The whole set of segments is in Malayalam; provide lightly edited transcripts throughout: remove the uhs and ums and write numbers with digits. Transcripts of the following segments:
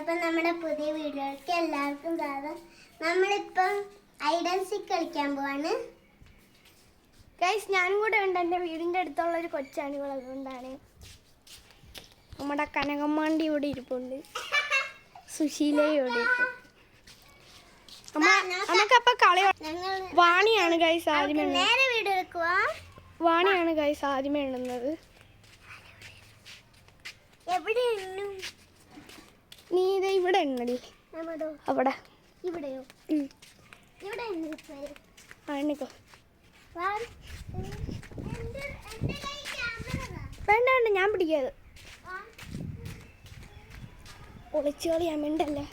അപ്പം നമ്മുടെ പുതിയ വീഡിയോയിലേക്ക് എല്ലാവർക്കും സ്വാഗതം. നമ്മളിപ്പം ഹൈഡ് ആൻഡ് സീക്ക് കളിക്കാൻ പോവാണ്. ഗൈസ് ഞാനും കൂടെ ഉണ്ട്. എൻ്റെ വീടിൻ്റെ അടുത്തുള്ള ഒരു കൊച്ചാണികൾ, അതുകൊണ്ടാണ്. നമ്മുടെ കനകമ്മാണ്ടി ഇവിടെ ഇരിപ്പുണ്ട്, സുശീലയും ഇവിടെ ഇരിപ്പുണ്ട്. നമുക്കപ്പം കളി വാണിയാണ് ഗൈസ് ആദ്യമേ. നേരെ വീഡിയോ എടുക്കുക. വാണിയാണ് ഗൈസ് ആദ്യമേ എണ്ണുന്നത്. എവിടെ നീ ഇത് ഇവിടെ എണ്ണടി. അവിടെ ഇവിടെയോ? ഇവിടെ എണ്ണിക്കോ. വേണ്ട വേണ്ട, ഞാൻ പിടിക്കാത്. ഒളിച്ചു കളിയാൻ വേണ്ടല്ലേ.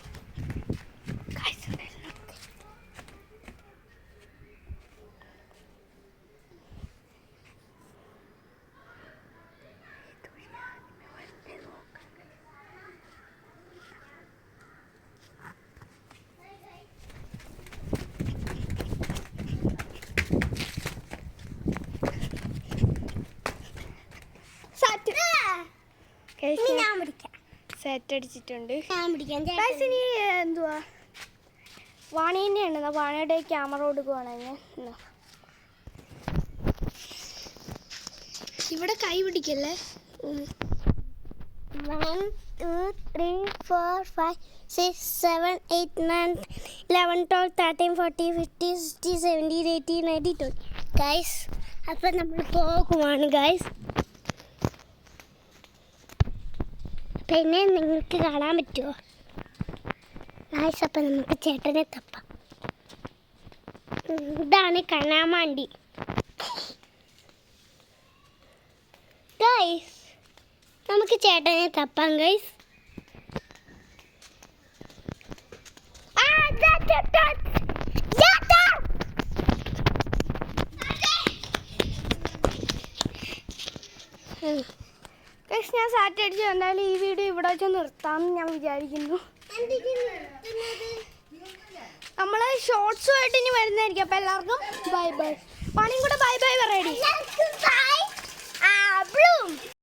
സെറ്റ് അടിച്ചിട്ടുണ്ട്. ഇനി എന്തുവാ വാണി തന്നെയാണ്. വാണിയുടെ ക്യാമറ കൊടുക്കുവാണെങ്കിൽ ഇവിടെ കൈ പിടിക്കല്ലേ. 1 2 3 4 5 6 7 8 9 11 12 13 14 15 16 17 18 19 20 ഗൈസ്. അപ്പം നമ്മൾ പോകുവാണ് ഗൈസ്. പിന്നെ നിങ്ങൾക്ക് കാണാൻ പറ്റുമോ ഗൈസ്? അപ്പം നമുക്ക് ചേട്ടനെ തപ്പാം. ഇതാണ് കണ്ണാമാണ്ടി ഗൈസ്. നമുക്ക് ചേട്ടനെ തപ്പാം ഗൈസ്. ഞാൻ സാറ്റ് അടിച്ച് എന്തായാലും ഈ വീഡിയോ ഇവിടെ വെച്ച് നിർത്താമെന്ന് ഞാൻ വിചാരിക്കുന്നു. നമ്മൾ ഷോർട്സുമായിട്ട് ഇനി വരുന്നതായിരിക്കും. അപ്പം എല്ലാവർക്കും ബൈ ബൈ. പണിയും കൂടെ ബൈ ബൈ പറയടി.